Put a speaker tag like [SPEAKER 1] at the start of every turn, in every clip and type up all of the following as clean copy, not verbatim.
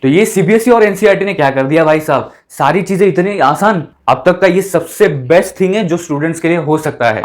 [SPEAKER 1] तो ये सीबीएसई और एनसीईआरटी ने क्या कर दिया भाई साहब, सारी चीजें इतनी आसान। अब तक का ये सबसे बेस्ट थिंग है जो स्टूडेंट्स के लिए हो सकता है।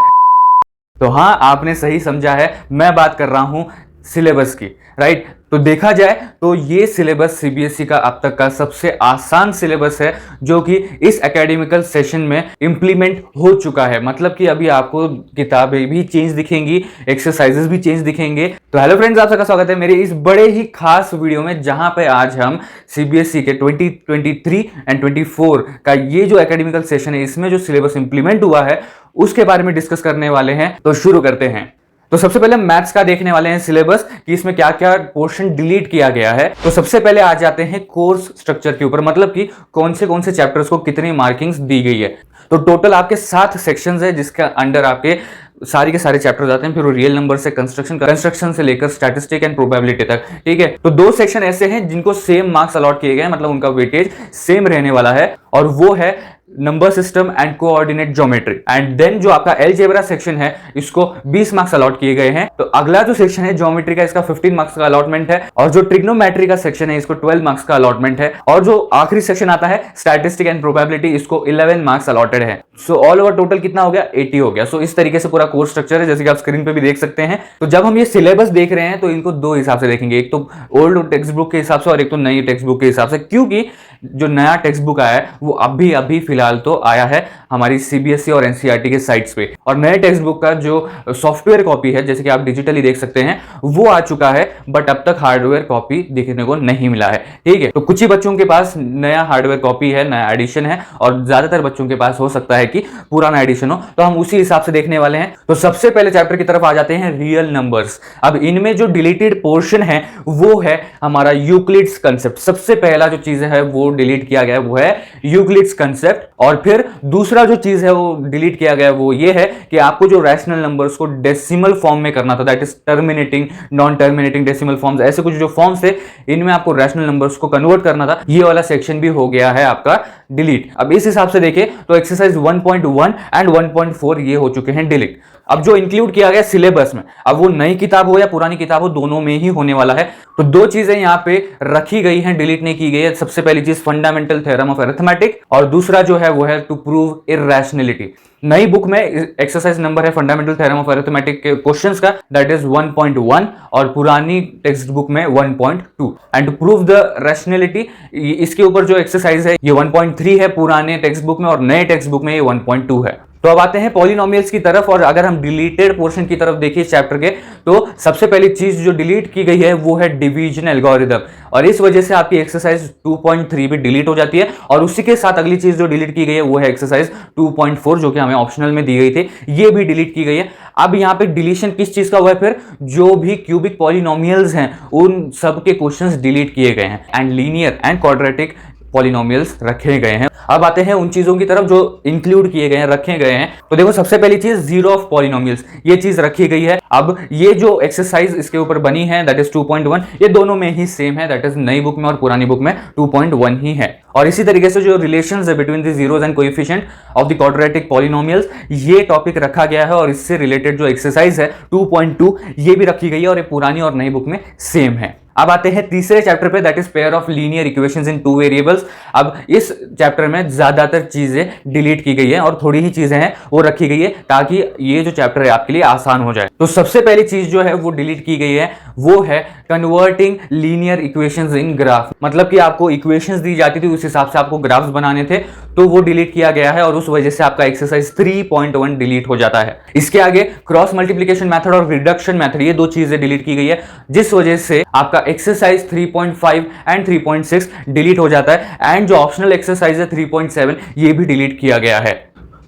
[SPEAKER 1] तो हाँ, आपने सही समझा है, मैं बात कर रहा हूं सिलेबस की, राइट। तो देखा जाए तो ये सिलेबस सीबीएसई का अब तक का सबसे आसान सिलेबस है जो कि इस एकेडमिकल सेशन में इंप्लीमेंट हो चुका है। मतलब कि अभी आपको किताबें भी चेंज दिखेंगी, एक्सरसाइजेस भी चेंज दिखेंगे। तो हेलो फ्रेंड्स, आप सबका स्वागत है मेरे इस बड़े ही खास वीडियो में, जहां पे आज हम सीबीएसई के 2023 एंड 24 का ये जो एकेडमिकल सेशन है, इसमें जो सिलेबस इंप्लीमेंट हुआ है उसके बारे में डिस्कस करने वाले हैं। तो शुरू करते हैं। तो सबसे पहले मैथ्स का देखने वाले हैं सिलेबस कि इसमें क्या क्या पोर्शन डिलीट किया गया है। तो सबसे पहले आ जाते हैं कोर्स स्ट्रक्चर के ऊपर, मतलब कि कौन से चैप्टर्स को कितनी मार्किंग्स दी गई है। तो टोटल आपके 7 सेक्शंस है जिसके अंडर आपके सारे के सारे चैप्टर्स आते हैं। फिर वो रियल नंबर से कंस्ट्रक्शन से लेकर स्टैटिस्टिक एंड प्रोबेबिलिटी तक, ठीक है। तो 2 सेक्शन ऐसे हैं जिनको सेम मार्क्स अलॉट किए गए हैं, मतलब उनका वेटेज सेम रहने वाला है, और वो है number system and coordinate geometry. And then जो आपका अलजेब्रा सेक्शन है, इसको 20 मार्क्स अलॉट किए गए हैं। तो अगला जो सेक्शन है ज्योमेट्री का, इसका 15 मार्क्स का अलॉटमेंट है, और जो ट्रिग्नोमेट्री का सेक्शन है इसको 12 मार्क्स का अलॉटमेंट है, और जो आखिरी सेक्शन आता है स्टैटिस्टिक एंड प्रोबेबिलिटी, इसको 11 मार्क्स अलॉटेड है। सो ऑल ओवर टोटल कितना हो गया, 80 हो गया। सो इस तरीके से पूरा कोर्स स्ट्रक्चर है, जैसे कि आप स्क्रीन पे भी देख सकते हैं। तो जब हम ये सिलेबस देख रहे हैं तो इनको 2 हिसाब से देखेंगे, एक तो ओल्ड टेक्स्ट बुक के हिसाब से और एक तो नई टेक्स्ट बुक के हिसाब से, क्योंकि जो नया टेक्स्ट बुक आया है वो अभी फिलहाल तो आया है हमारी सीबीएसई और एनसीईआरटी के साइट्स पे, और नए टेक्स्ट बुक का जो सॉफ्टवेयर कॉपी है, जैसे कि आप डिजिटली देख सकते हैं, वो आ चुका है, बट अब तक हार्डवेयर कॉपी देखने को नहीं मिला है, ठीक है। तो कुछ ही बच्चों के पास नया हार्डवेयर कॉपी है, नया एडिशन है, और ज्यादातर बच्चों के पास हो सकता है कि पुराना एडिशन हो। तो हम उसी हिसाब से देखने वाले हैं। तो सबसे पहले चैप्टर की तरफ आ जाते हैं, रियल नंबर्स। अब इनमें जो डिलीटेड पोर्शन है वो है हमारा यूक्लिड्स कंसेप्ट। सबसे पहला जो चीज है वो डिलीट किया गया है वो है यूक्लिड्स कंसेप्ट। और फिर दूसरा जो चीज है वो डिलीट किया गया है वो ये है कि आपको जो रैशनल नंबर्स को डेसिमल फॉर्म में करना था, that is terminating, non terminating, decimal forms, ऐसे कुछ जो फॉर्म्स थे इनमें आपको रैशनल नंबर्स को कन्वर्ट करना था, ये वाला सेक्शन भी हो गया है आपका डिलीट। अब इस हिसाब से देखें तो एक्सरसाइज 1.1 एंड 1.4 ये हो चुके हैं डिलीट। अब जो इंक्लूड किया गया सिलेबस में, अब वो नई किताब हो या पुरानी किताब हो, दोनों में ही होने वाला है। तो 2 चीजें यहां पे रखी गई हैं, डिलीट नहीं की गई है। सबसे पहली चीज फंडामेंटल थ्योरम ऑफ अरिथमेटिक, और दूसरा जो है वो है टू प्रूव इरैशनैलिटी। नई बुक में एक्सरसाइज नंबर है फंडामेंटल थ्योरम ऑफ अरिथमेटिक के क्वेश्चंस का, दैट इज 1.1, और पुरानी टेक्स्ट बुक में 1.2। And to prove the rationality, इसके ऊपर जो एक्सरसाइज है ये 1.3 है पुराने टेक्स्ट बुक में, और नए टेक्स्ट बुक में ये 1.2 है। तो अब आते हैं पॉलिनोमियल्स की तरफ, और अगर हम डिलीटेड पोर्शन की तरफ देखिए चैप्टर के, तो सबसे पहली चीज जो डिलीट की गई है वो है डिवीजन एल्गोरिथम, और इस वजह से आपकी एक्सरसाइज 2.3 भी डिलीट हो जाती है। और उसी के साथ अगली चीज जो डिलीट की गई है वो है एक्सरसाइज 2.4, जो कि हमें ऑप्शनल में दी गई थी, ये भी डिलीट की गई है। अब यहाँ पे डिलीशन किस चीज का हुआ है, फिर जो भी क्यूबिक पॉलिनोमियल्स हैं उन सब के क्वेश्चंस डिलीट किए गए हैं, and linear and quadratic polynomials रखे गए हैं। अब आते हैं उन चीजों की तरफ जो इंक्लूड किए गए हैं, रखे गए हैं। तो देखो सबसे पहली चीज जीरो ऑफ पॉलिनोमियल्स, ये चीज रखी गई है। अब ये जो एक्सरसाइज इसके ऊपर बनी है दैट इज 2.1, ये दोनों में ही सेम है, दैट इज नई बुक में और पुरानी बुक में 2.1 ही है। और इसी तरीके से जो रिलेशंस है between the zeros and coefficient of the quadratic polynomials, ये टॉपिक रखा गया है, और इससे रिलेटेड जो एक्सरसाइज है 2.2 ये भी रखी गई है, और ये पुरानी और नई बुक में सेम है। अब आते हैं तीसरे चैप्टर पे, that is pair of linear equations in 2 variables. अब इस चैप्टर में ज्यादातर चीजें डिलीट की गई है और थोड़ी ही चीजें हैं वो रखी गई है, ताकि ये जो चैप्टर है आपके लिए आसान हो जाए। तो सबसे पहली चीज जो है वो डिलीट की गई है वो है कन्वर्टिंग लीनियर इक्वेशंस इन ग्राफ। मतलब कि आपको इक्वेशंस दी जाती थी, उस हिसाब से आपको ग्राफ्स बनाने थे, तो वो डिलीट किया गया है, और उस वजह से आपका एक्सरसाइज 3.1 डिलीट हो जाता है। इसके आगे क्रॉस मल्टीप्लिकेशन मेथड और रिडक्शन मेथड, ये 2 चीजें डिलीट की गई है, जिस वजह से आपका एक्सरसाइज 3.5 एंड 3.6 डिलीट हो जाता है। एंड जो ऑप्शनल एक्सरसाइज है 3.7 ये भी डिलीट किया गया है।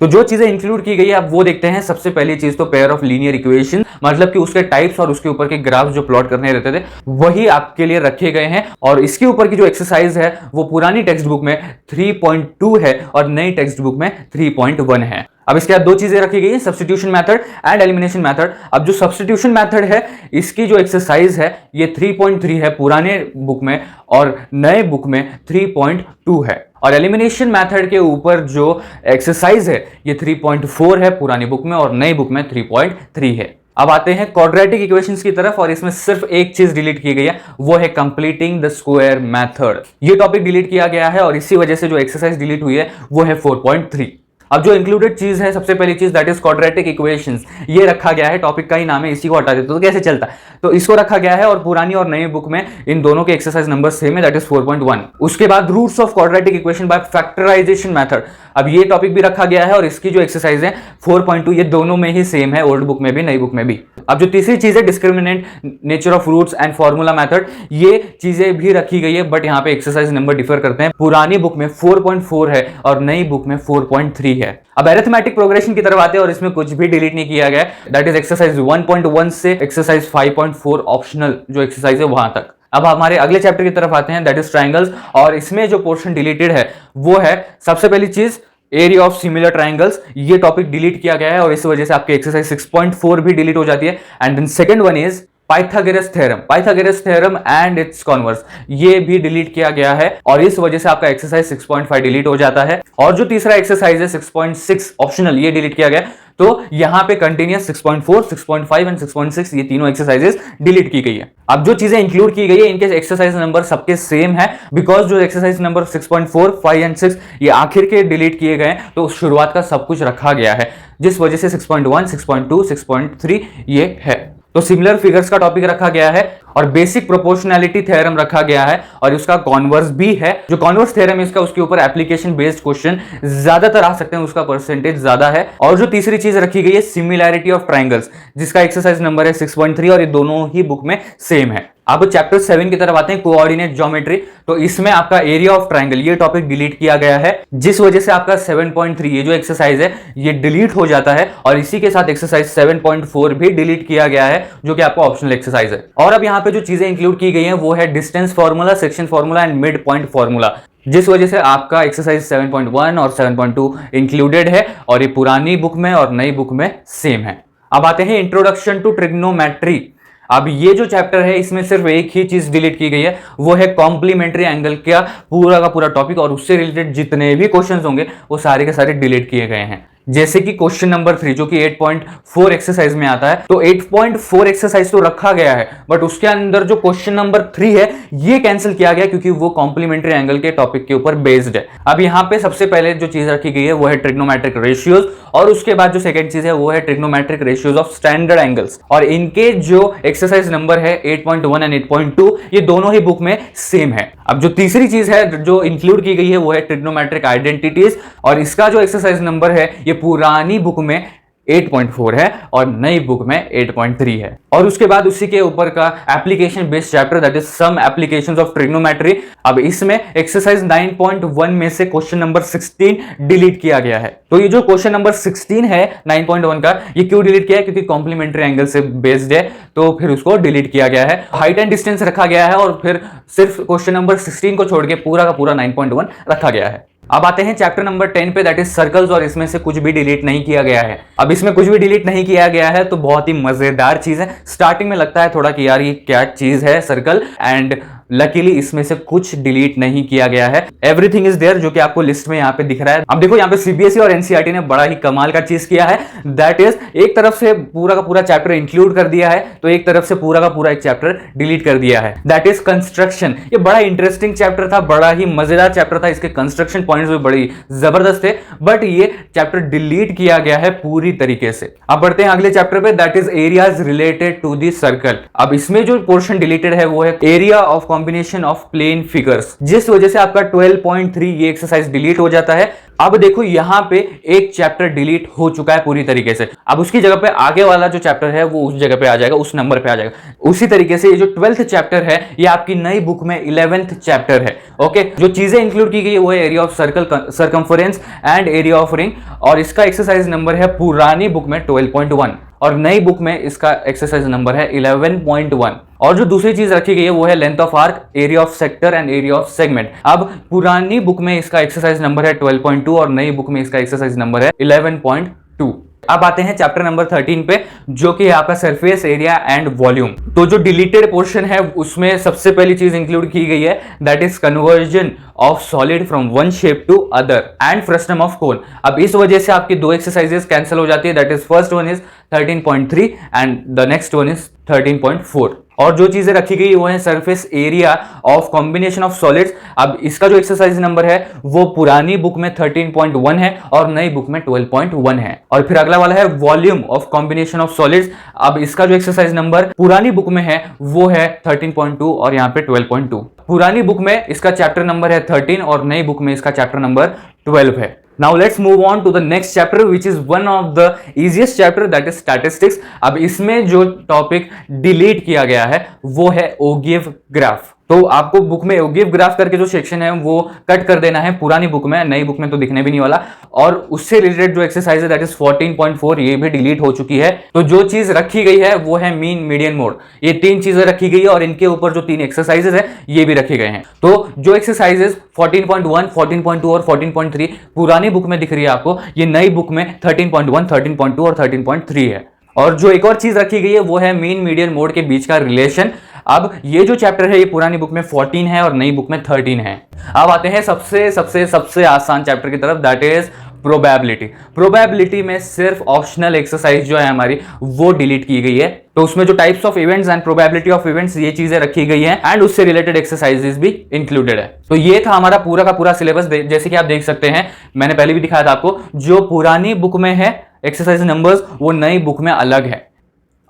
[SPEAKER 1] तो जो चीजें इंक्लूड की गई है अब वो देखते हैं। सबसे पहली चीज तो पेयर ऑफ लीनियर इक्वेशन, मतलब कि उसके टाइप्स और उसके ऊपर के ग्राफ्स जो प्लॉट करने रहते थे वही आपके लिए रखे गए हैं। और इसके ऊपर की जो एक्सरसाइज है वो पुरानी टेक्स्ट बुक में 3.2 है और नई टेक्स्ट बुक में 3.1 है। अब इसके बाद 2 चीजें रखी गई है, substitution method and elimination method. अब जो सब्स्टिट्यूशन मेथड है इसकी जो एक्सरसाइज है ये 3.3 है पुराने बुक में, और नए बुक में 3.2 है। और एलिमिनेशन मेथड के ऊपर जो एक्सरसाइज है ये 3.4 है पुरानी बुक में, और नई बुक में 3.3 है। अब आते हैं क्वाड्रेटिक इक्वेशंस की तरफ और इसमें सिर्फ एक चीज डिलीट की गई है, वो है कंप्लीटिंग द स्क्वायर मेथड। ये टॉपिक डिलीट किया गया है और इसी वजह से जो एक्सरसाइज डिलीट हुई है वो है 4.3। अब जो इंक्लूडेड चीज है, सबसे पहली चीज दैट इज क्वाड्रेटिक इक्वेशंस, ये रखा गया है, टॉपिक का ही नाम है, इसी को हटा देते तो कैसे चलता। तो इसको रखा गया है और पुरानी और नई बुक में इन दोनों के एक्सरसाइज नंबर सेम है, दैट इज 4.1। उसके बाद roots of quadratic equation by factorisation method, अब ये टॉपिक भी रखा गया है और इसकी जो एक्सरसाइज है 4.2, ये दोनों में ही सेम है, ओल्ड बुक में भी नई बुक में भी। अब जो तीसरी चीज है discriminant nature of roots and formula method, ये चीजें भी रखी गई है, बट यहाँ पे एक्सरसाइज नंबर डिफर करते हैं, पुरानी बुक में 4.4 है और नई बुक में 4.3 है। अब अरिथमेटिक प्रोग्रेशन की तरफ आते हैं और इसमें कुछ भी डिलीट नहीं किया गया, दैट इज एक्सरसाइज 1.1 से एक्सरसाइज 5.4 ऑप्शनल जो एक्सरसाइज है वहां तक। अब हमारे अगले चैप्टर की तरफ आते हैं, दैट इज ट्रायंगल्स, और इसमें जो पोर्शन डिलीटेड है वो है सबसे पहली चीज एरिया ऑफ सिमिलर ट्रायंगल्स, ये टॉपिक डिलीट किया गया है और इस वजह से आपकी एक्सरसाइज 6.4 भी डिलीट हो जाती है। And then second one is Pythagoras theorem and its converse, ये भी डिलीट किया गया है और इस वजह से आपका एक्सरसाइज 6.5 डिलीट हो जाता है। और जो तीसरा एक्सरसाइज है 6.6 ऑप्शनल, ये डिलीट किया गया, तो यहां पे कंटिन्यूअस 6.4, 6.5 एंड 6.6 ये तीनों एक्सरसाइजेस डिलीट की गई है। अब जो चीजें इंक्लूड की गई है इनके एक्सरसाइज नंबर सबके सेम है, बिकॉज जो एक्सरसाइज नंबर 6.4, 5 एंड 6 ये आखिर के डिलीट किए गए, तो शुरुआत का सब कुछ रखा गया है, जिस वजह से 6.1, 6.2, 6.3 ये है। तो सिमिलर फिगर्स का टॉपिक रखा गया है और बेसिक प्रोपोर्शनैलिटी थ्योरम रखा गया है और उसका कॉन्वर्स भी है। जो कॉन्वर्स थ्योरम है इसका, उसके ऊपर एप्लीकेशन बेस्ड क्वेश्चन ज्यादातर आ सकते हैं, उसका परसेंटेज ज्यादा है। और जो तीसरी चीज रखी गई है सिमिलैरिटी ऑफ ट्रायंगल्स, जिसका एक्सरसाइज नंबर है 6.3 और ये दोनों ही बुक में सेम है। अब चैप्टर 7 की तरफ आते हैं, कोऑर्डिनेट ज्योमेट्री। तो इसमें आपका एरिया ऑफ ट्रायंगल ये टॉपिक डिलीट किया गया है, जिस वजह से आपका 7.3 ये जो एक्सरसाइज है ये डिलीट हो जाता है और इसी के साथ एक्सरसाइज 7.4 भी डिलीट किया गया है, जो कि आपका ऑप्शनल एक्सरसाइज है। और अब यहाँ पे जो चीजें इंक्लूड की गई हैं वो है distance formula, section formula and mid point formula, जिस वजह से आपका एक्सरसाइज 7.1 और 7.2 इंक्लूडेड है और ये पुरानी बुक में और नई बुक में सेम है। अब आते हैं इंट्रोडक्शन टू ट्रिग्नोमेट्री। अब ये जो चैप्टर है इसमें सिर्फ एक ही चीज डिलीट की गई है, वो है कॉम्प्लीमेंट्री एंगल का पूरा टॉपिक और उससे रिलेटेड जितने भी क्वेश्चंस होंगे वो सारे के सारे डिलीट किए गए हैं। जैसे कि क्वेश्चन नंबर 3 जो कि 8.4 एक्सरसाइज में आता है, तो 8.4 एक्सरसाइज तो रखा गया है, बट उसके अंदर जो क्वेश्चन नंबर 3 है ये कैंसिल किया गया क्योंकि वो कॉम्प्लीमेंट्री एंगल के टॉपिक के ऊपर बेस्ड है। अब यहाँ पे सबसे पहले जो चीज रखी गई है वो है ट्रिग्नोमेट्रिक रेशियोज और उसके बाद जो सेकंड चीज है वो है trigonometric ratios of standard angles, और इनके जो एक्सरसाइज नंबर है 8.1 एंड 8.2 ये दोनों ही बुक में सेम है। अब जो तीसरी चीज है जो इंक्लूड की गई है वो है ट्रिग्नोमेट्रिक आइडेंटिटीज, और इसका जो एक्सरसाइज नंबर है ये पुरानी बुक में 8.4 है और नई बुक में 8.3 है। और उसके बाद उसी के ऊपर का application based chapter that is some applications of trigonometry. अब इसमें एक्सरसाइज 9.1 में से क्वेश्चन नंबर 16 डिलीट किया गया है। तो ये जो क्वेश्चन नंबर 16 है 9.1 का, ये क्यों डिलीट किया है? क्योंकि कॉम्प्लीमेंट्री एंगल से बेस्ड है, तो फिर उसको डिलीट किया गया है। हाइट एंड डिस्टेंस रखा गया है और फिर सिर्फ क्वेश्चन नंबर 16 को छोड़ के पूरा का पूरा 9.1 रखा गया है। अब आते हैं चैप्टर नंबर 10 पे, दैट इज सर्कल्स, और इसमें से कुछ भी डिलीट नहीं किया गया है। अब इसमें कुछ भी डिलीट नहीं किया गया है तो बहुत ही मजेदार चीज है। स्टार्टिंग में लगता है थोड़ा कि यार ये क्या चीज है सर्कल, एंड लकीली इसमें से कुछ डिलीट नहीं किया गया है। एवरीथिंग इज देयर, जो कि आपको लिस्ट में यहाँ पे दिख रहा है। अब देखो यहाँ पे सीबीएसई और एनसीईआरटी ने बड़ा ही कमाल का चीज किया है, दैट इज एक तरफ से पूरा का पूरा चैप्टर इंक्लूड कर दिया है, तो एक तरफ से पूरा का पूरा एक चैप्टर डिलीट कर दिया है, दैट इज कंस्ट्रक्शन। ये बड़ा इंटरेस्टिंग चैप्टर था, बड़ा ही मजेदार चैप्टर था, इसके कंस्ट्रक्शन पॉइंट्स भी बड़ी जबरदस्त थे, बट ये चैप्टर डिलीट किया गया है पूरी तरीके से। अब बढ़ते हैं अगले चैप्टर पे, that is areas related to the circle. अब इसमें जो पोर्शन डिलीटेड है वो है area of combination of plane figures, जिस वजह से आपका 12.3 ये एक्सरसाइज डिलीट हो जाता है। अब देखो यहाँ पे एक चैप्टर डिलीट हो चुका है पूरी तरीके से, अब उसकी जगह पे आगे वाला जो चैप्टर है वो उस जगह पे आ जाएगा, उस नंबर पे आ जाएगा। उसी तरीके से ये जो 12th चैप्टर है ये आपकी नई बुक में 11th चैप्टर है। ओके, जो चीजें इंक्लूड की गई है वो है area of circle, circumference and area of ring, और इसका एक्सरसाइज नंबर है पुरानी बुक में 12.1 और नई बुक में इसका एक्सरसाइज नंबर है 11.1। और जो दूसरी चीज रखी गई है वो है length of arc, area of sector and area of segment. अब पुरानी बुक में इसका एक्सरसाइज नंबर है 12.2 और नई बुक में इसका एक्सरसाइज नंबर है 11.2। अब आते हैं चैप्टर नंबर 13 पे, जो कि आपका सरफेस एरिया एंड वॉल्यूम। तो जो डिलीटेड पोर्शन है उसमें सबसे पहली चीज इंक्लूड की गई है, that is conversion of solid from one shape to other and frustum of cone. अब इस वजह से आपकी दो एक्सरसाइजेस कैंसिल हो जाती है, that is first one is 13.3 and the next one is 13.4। और जो चीजें रखी गई वो है surface area of combination of solids. अब इसका जो एक्सरसाइज नंबर है वो पुरानी बुक में 13.1 है और नई बुक में 12.1 है। और फिर अगला वाला है volume of combination of solids. अब इसका जो एक्सरसाइज नंबर पुरानी बुक में है वो है 13.2 और यहाँ पे 12.2। पुरानी बुक में इसका चैप्टर नंबर है 13 और नई बुक में इसका चैप्टर नंबर 12 है। Now let's move on to the next chapter which is one of the easiest chapter, that is statistics। अब इसमें जो टॉपिक डिलीट किया गया है वो है ओगिव ग्राफ। तो आपको बुक में ओगिव ग्राफ करके जो सेक्शन है वो कट कर देना है पुरानी बुक में, नई बुक में तो दिखने भी नहीं वाला। और उससे रिलेटेड जो एक्सरसाइज है दैट इज 14.4 ये भी डिलीट हो चुकी है। तो जो चीज रखी गई है वो है मीन मीडियन मोड। ये तीन चीजें रखी गई है और इनके ऊपर जो तीन एक्सरसाइजेस है ये भी रखे गए हैं। तो जो एक्सरसाइजेस 14.1, 14.2 और 14.3 पुरानी बुक में दिख रही है आपको, ये नई बुक में 13.1, 13.2 और 13.3 है। और जो एक और चीज रखी गई है वो है मीन मीडियन मोड के बीच का रिलेशन। अब ये जो चैप्टर है ये पुरानी बुक में 14 है और नई बुक में 13 है। अब आते हैं सबसे सबसे सबसे आसान चैप्टर की तरफ, दैट इज प्रोबेबिलिटी। प्रोबेबिलिटी में सिर्फ ऑप्शनल एक्सरसाइज जो है हमारी वो डिलीट की गई है। तो उसमें जो types of events and probability of events ये चीजें रखी गई हैं एंड उससे रिलेटेड एक्सरसाइजेस भी इंक्लूडेड है। तो ये था हमारा पूरा का पूरा सिलेबस। जैसे कि आप देख सकते हैं, मैंने पहले भी दिखाया था आपको, जो पुरानी बुक में है एक्सरसाइज नंबर्स वो नई बुक में अलग है।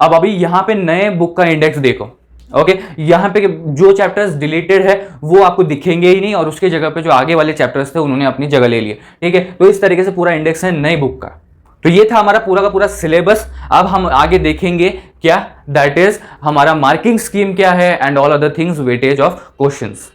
[SPEAKER 1] अब अभी यहां पे नए बुक का इंडेक्स देखो, ओके यहाँ पे जो चैप्टर्स डिलीटेड है वो आपको दिखेंगे ही नहीं और उसके जगह पे जो आगे वाले चैप्टर्स थे उन्होंने अपनी जगह ले लिए, ठीक है। तो इस तरीके से पूरा इंडेक्स है नई बुक का। तो ये था हमारा पूरा का पूरा सिलेबस। अब हम आगे देखेंगे क्या, दैट इज हमारा मार्किंग स्कीम क्या है and all other things, weightage of questions.